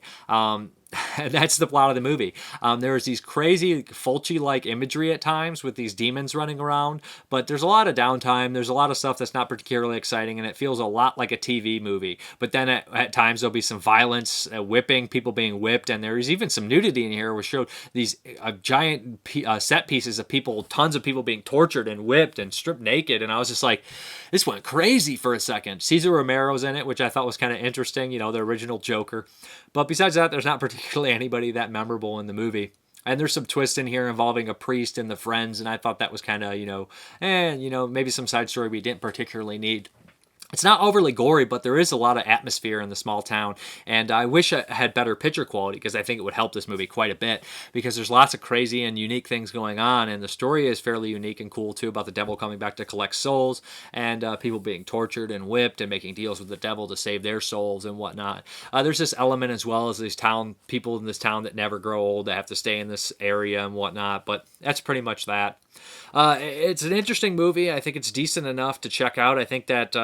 And that's the plot of the movie. There's these crazy Fulci-like imagery at times with these demons running around, but there's a lot of downtime. There's a lot of stuff that's not particularly exciting, and it feels a lot like a TV movie. But then at times there'll be some violence, whipping, people being whipped, and there's even some nudity in here, which showed these giant set pieces of people, tons of people being tortured and whipped and stripped naked, and I was just like, this went crazy for a second. Cesar Romero's in it, which I thought was kind of interesting, you know, the original Joker. But besides that, there's not particularly anybody that memorable in the movie. And there's some twists in here involving a priest and the friends, and I thought that was kind of, maybe some side story we didn't particularly need. It's not overly gory, but there is a lot of atmosphere in the small town, and I wish I had better picture quality because I think it would help this movie quite a bit, because there's lots of crazy and unique things going on, and the story is fairly unique and cool too, about the devil coming back to collect souls, and people being tortured and whipped and making deals with the devil to save their souls and whatnot. There's this element as well as these people in this town that never grow old, that have to stay in this area and whatnot, but that's pretty much that. It's an interesting movie. I think it's decent enough to check out. I think that,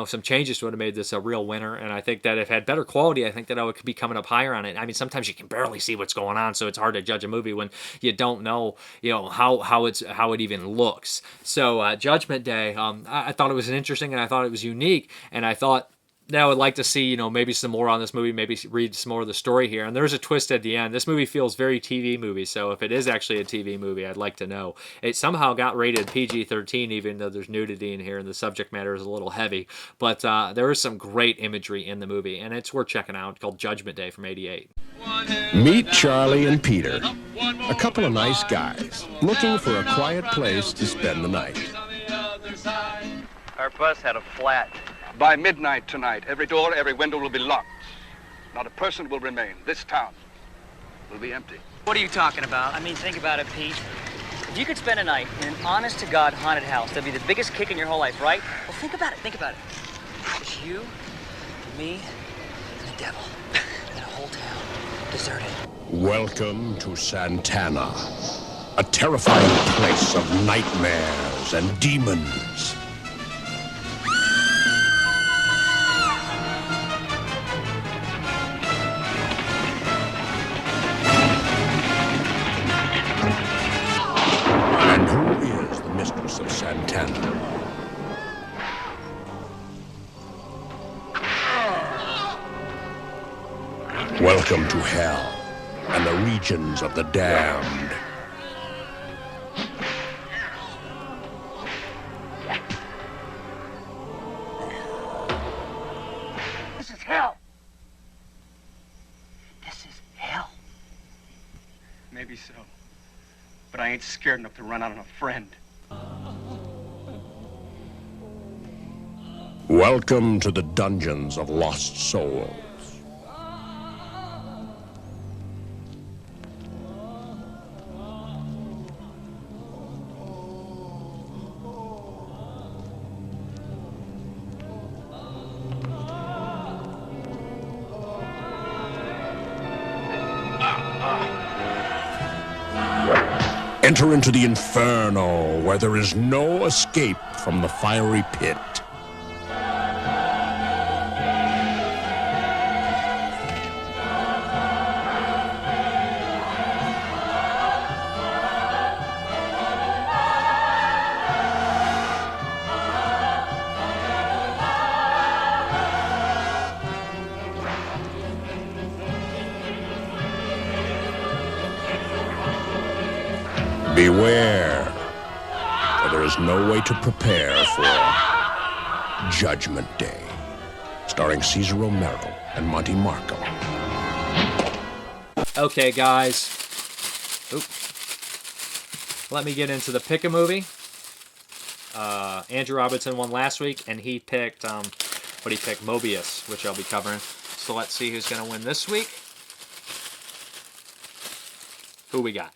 some changes would have made this a real winner, and I think that if it had better quality, I think that I would be coming up higher on it. I mean, sometimes you can barely see what's going on, so it's hard to judge a movie when you don't know, how it even looks. So, Judgment Day, I thought it was interesting, and I thought it was unique, and I thought that I would like to see, maybe some more on this movie, maybe read some more of the story here. And there's a twist at the end. This movie feels very TV movie, so if it is actually a TV movie, I'd like to know. It somehow got rated PG-13, even though there's nudity in here and the subject matter is a little heavy. But there is some great imagery in the movie, and it's worth checking out, called Judgment Day from '88. Meet Charlie and Peter, a couple of nice guys, looking for a quiet place to spend the night. Our bus had a flat. By midnight tonight, every door, every window will be locked. Not a person will remain. This town will be empty. What are you talking about? I mean, think about it, Pete. If you could spend a night in an honest-to-God haunted house, that'd be the biggest kick in your whole life, right? Well, think about it, Just you, me, and the devil. And a whole town deserted. Welcome to Santana, a terrifying place of nightmares and demons. Of Santana. Welcome to hell and the regions of the damned. This is hell. This is hell. Maybe so, but I ain't scared enough to run out on a friend. Welcome to the dungeons of lost souls. Enter into the inferno, where there is no escape from the fiery pit. Beware, for there is no way to prepare for Judgment Day, starring Cesar Romero and Monty Marco. Okay, guys, Oop. Let me get into the pick a movie. Andrew Robinson won last week, and he picked, what he picked? Mobius, which I'll be covering. So let's see who's going to win this week. Who we got?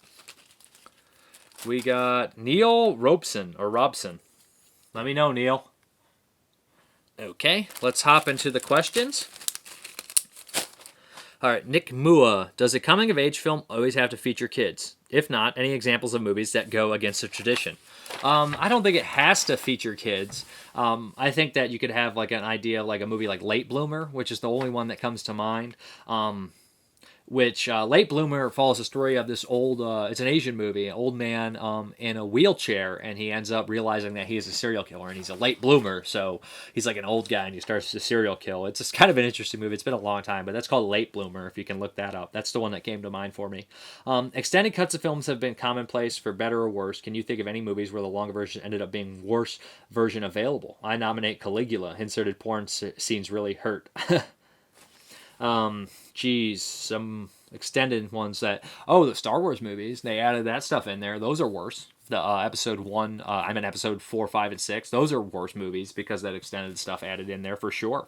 We got Neil Robson. Let me know, Neil. Okay, let's hop into the questions. All right, Nick Mua. Does a coming-of-age film always have to feature kids? If not, any examples of movies that go against the tradition? I don't think it has to feature kids. I think that you could have like an idea of like a movie like Late Bloomer, which is the only one that comes to mind. Which Late Bloomer follows the story of this old, it's an Asian movie, an old man in a wheelchair, and he ends up realizing that he is a serial killer, and he's a late bloomer, so he's like an old guy, and he starts to serial kill. It's just kind of an interesting movie. It's been a long time, but that's called Late Bloomer, if you can look that up. That's the one that came to mind for me. Extended cuts of films have been commonplace for better or worse. Can you think of any movies where the longer version ended up being worse version available? I nominate Caligula. Inserted porn scenes really hurt. Some extended ones that, the Star Wars movies, they added that stuff in there. Those are worse. The episode 4, 5, and 6. Those are worse movies because that extended stuff added in there for sure.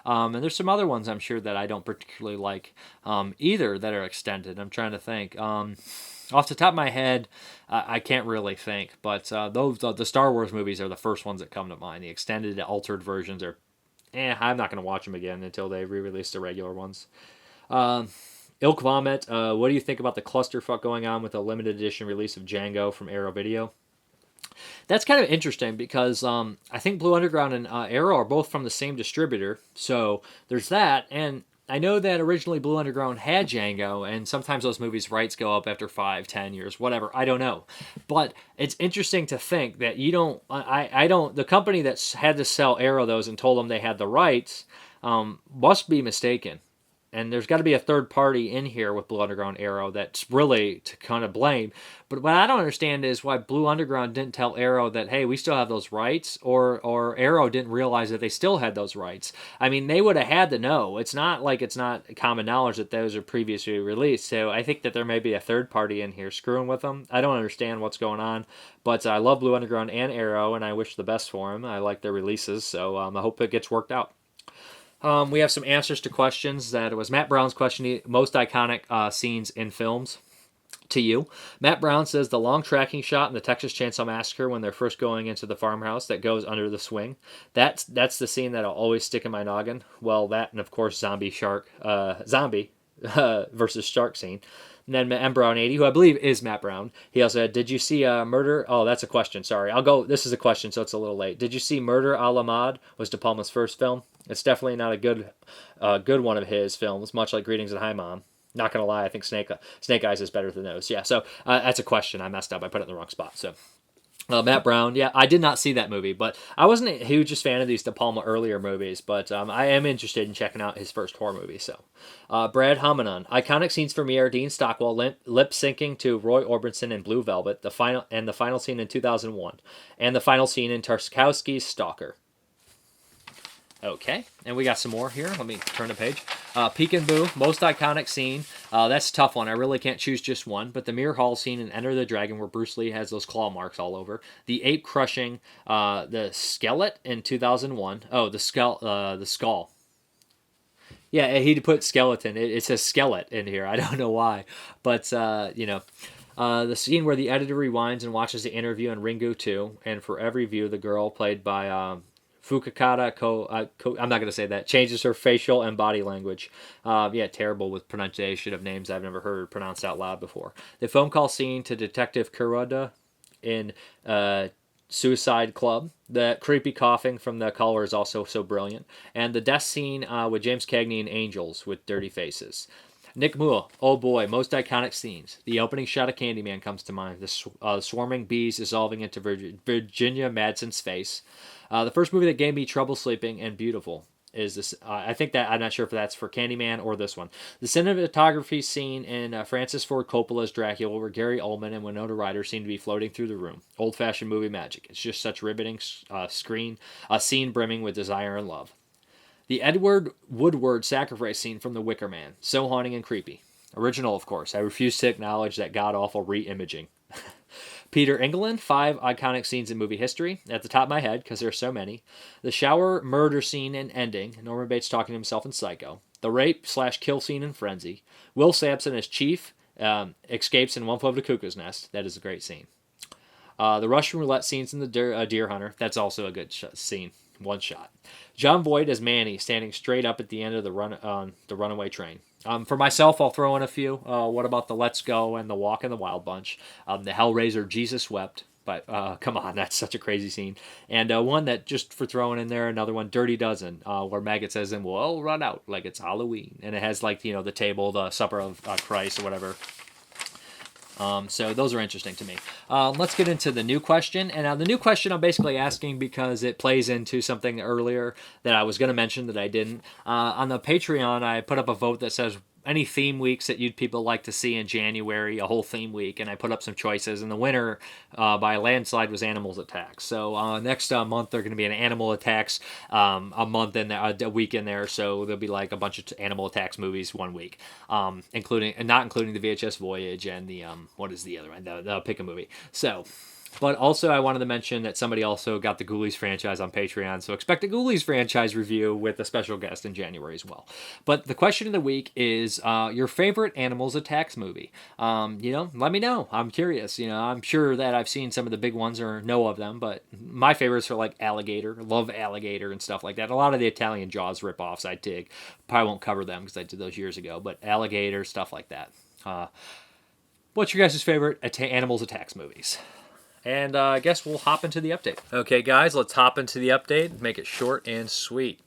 And there's some other ones I'm sure that I don't particularly like either that are extended. I'm trying to think. Off the top of my head, I can't really think, but the Star Wars movies are the first ones that come to mind. The extended, altered versions are I'm not going to watch them again until they re-release the regular ones. Ilk Vomit, what do you think about the clusterfuck going on with the limited edition release of Django from Arrow Video? That's kind of interesting because I think Blue Underground and Arrow are both from the same distributor, so there's that, and I know that originally Blue Underground had Django, and sometimes those movies' rights go up after 5, 10 years, whatever. I don't know. But it's interesting to think that you don't... the company that had to sell Arrow those and told them they had the rights must be mistaken. And there's got to be a third party in here with Blue Underground Arrow that's really to kind of blame. But what I don't understand is why Blue Underground didn't tell Arrow that, hey, we still have those rights, or Arrow didn't realize that they still had those rights. I mean, they would have had to know. It's not like it's not common knowledge that those are previously released. So I think that there may be a third party in here screwing with them. I don't understand what's going on. But I love Blue Underground and Arrow, and I wish the best for them. I like their releases, so I hope it gets worked out. We have some answers to questions. That was Matt Brown's question, most iconic scenes in films to you. Matt Brown says the long tracking shot in the Texas Chainsaw Massacre when they're first going into the farmhouse that goes under the swing. That's the scene that'll always stick in my noggin. Well, that and of course zombie versus shark scene. And then M. Brown 80, who I believe is Matt Brown. He also had, did you see Murder? Oh, that's a question. Sorry. This is a question, so it's a little late. Did you see Murder a la Mode? Was De Palma's first film. It's definitely not a good one of his films, much like Greetings and Hi Mom. Not going to lie, I think Snake Eyes is better than those. Yeah, so that's a question. I messed up. I put it in the wrong spot. So Matt Brown, yeah, I did not see that movie, but I wasn't a hugest fan of these De Palma earlier movies, but I am interested in checking out his first horror movie. So, Brad Hominon, iconic scenes for me are Dean Stockwell lip syncing to Roy Orbison in Blue Velvet, the final scene in 2001, and the final scene in Tarkovsky's Stalker. Okay, and we got some more here. Let me turn the page. Peek-and-Boo, most iconic scene. That's a tough one. I really can't choose just one. But the Mirror Hall scene in Enter the Dragon where Bruce Lee has those claw marks all over. The ape crushing the skeleton in 2001. Oh, the skull. Yeah, he put skeleton. It says skeleton in here. I don't know why. But, the scene where the editor rewinds and watches the interview in Ringu 2. And for every view, the girl played by... Fukakata I'm not going to say that. Changes her facial and body language. Terrible with pronunciation of names I've never heard pronounced out loud before. The phone call scene to Detective Kuroda in Suicide Club. The creepy coughing from the caller is also so brilliant. And the death scene with James Cagney and Angels with dirty faces. Nick Moore, oh boy, most iconic scenes. The opening shot of Candyman comes to mind. The swarming bees dissolving into Virginia Madsen's face. The first movie that gave me trouble sleeping and beautiful is this. I think that, I'm not sure if that's for Candyman or this one. The cinematography scene in Francis Ford Coppola's Dracula where Gary Oldman and Winona Ryder seem to be floating through the room. Old-fashioned movie magic. It's just such riveting scene brimming with desire and love. The Edward Woodward sacrifice scene from The Wicker Man. So haunting and creepy. Original, of course. I refuse to acknowledge that god-awful re-imaging. Peter England, 5 iconic scenes in movie history. At the top of my head, because there are so many. The shower murder scene and ending. Norman Bates talking to himself in Psycho. The rape/kill scene in Frenzy. Will Sampson as Chief escapes in One Flew Over the Cuckoo's Nest. That is a great scene. The Russian roulette scenes in the Deer Hunter. That's also a good scene. One shot. John Voight as Manny, standing straight up at the end of the runaway train. For myself, I'll throw in a few. What about the Let's Go and the Walk in the Wild Bunch? The Hellraiser, Jesus Wept. But come on, that's such a crazy scene. And one that, just for throwing in there, another one, Dirty Dozen, where Maggot says, "And we'll all run out like it's Halloween." And it has, like, you know, the table, the Supper of Christ or whatever. So those are interesting to me. Let's get into the new question. And the new question I'm basically asking because it plays into something earlier that I was going to mention that I didn't. On the Patreon, I put up a vote that says any theme weeks that you'd people like to see in January, a whole theme week, and I put up some choices, and the winner by a landslide was Animals Attacks. So next month they're going to be an Animal Attacks a month in there, a week in there, so there'll be like a bunch of Animal Attacks movies 1 week, not including the VHS Voyage and the what is the other one, the Pick a Movie. So. But also, I wanted to mention that somebody also got the Ghoulies franchise on Patreon, so expect a Ghoulies franchise review with a special guest in January as well. But the question of the week is your favorite Animals Attacks movie. You know, let me know. I'm curious. You know, I'm sure that I've seen some of the big ones or know of them, but my favorites are like Alligator, love Alligator and stuff like that. A lot of the Italian Jaws ripoffs I dig. Probably won't cover them because I did those years ago, but Alligator, stuff like that. What's your guys' favorite Animals Attacks movies? And I guess we'll hop into the update. Okay, guys, let's hop into the update. Make it short and sweet.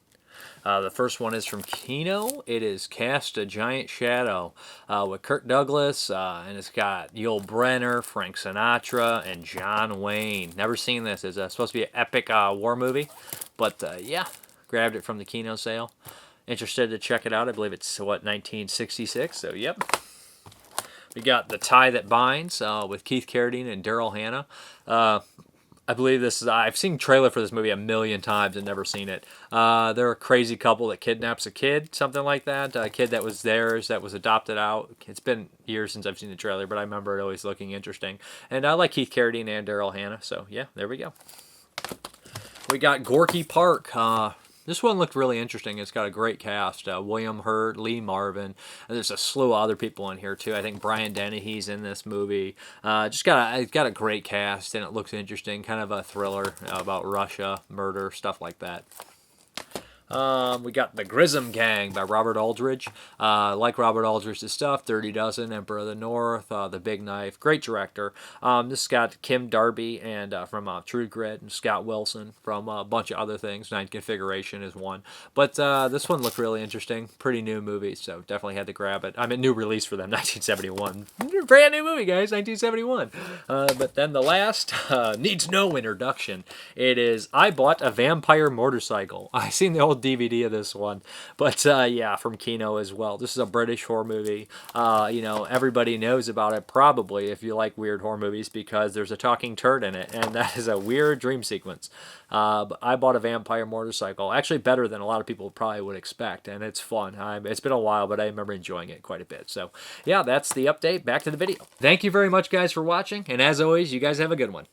The first one is from Kino. It is Cast a Giant Shadow with Kirk Douglas, and it's got Yul Brynner, Frank Sinatra, and John Wayne. Never seen this. It's supposed to be an epic war movie, but yeah, grabbed it from the Kino sale. Interested to check it out. I believe it's, 1966, so yep. We got The Tie That Binds with Keith Carradine and Daryl Hannah. I believe this is... I've seen trailer for this movie a million times and never seen it. They're a crazy couple that kidnaps a kid, something like that. A kid that was theirs, that was adopted out. It's been years since I've seen the trailer, but I remember it always looking interesting. And I like Keith Carradine and Daryl Hannah, so yeah, there we go. We got Gorky Park. This one looked really interesting. It's got a great cast. William Hurt, Lee Marvin. And there's a slew of other people in here, too. I think Brian Dennehy's in this movie. It's got a great cast, and it looks interesting. Kind of a thriller about Russia, murder, stuff like that. We got The Grissom Gang by Robert Aldridge. Like Robert Aldridge's stuff, 30 Dozen, Emperor of the North, The Big Knife. Great director. This has got Kim Darby and from True Grit, and Scott Wilson from a bunch of other things. Ninth Configuration is one. But this one looked really interesting. Pretty new movie, so definitely had to grab it. I mean, new release for them, 1971. Brand new movie, guys, 1971. But then the last needs no introduction. It is I Bought a Vampire Motorcycle. I seen the old DVD of this one, but yeah, from Kino as well. This is a British horror movie. You know, everybody knows about it probably if you like weird horror movies because there's a talking turd in it, and that is a weird dream sequence. But I Bought a Vampire Motorcycle. Actually better than a lot of people probably would expect, and it's fun. It's been a while, but I remember enjoying it quite a bit. So yeah, that's the update. Back to the video. Thank you very much, guys, for watching, and as always, you guys have a good one.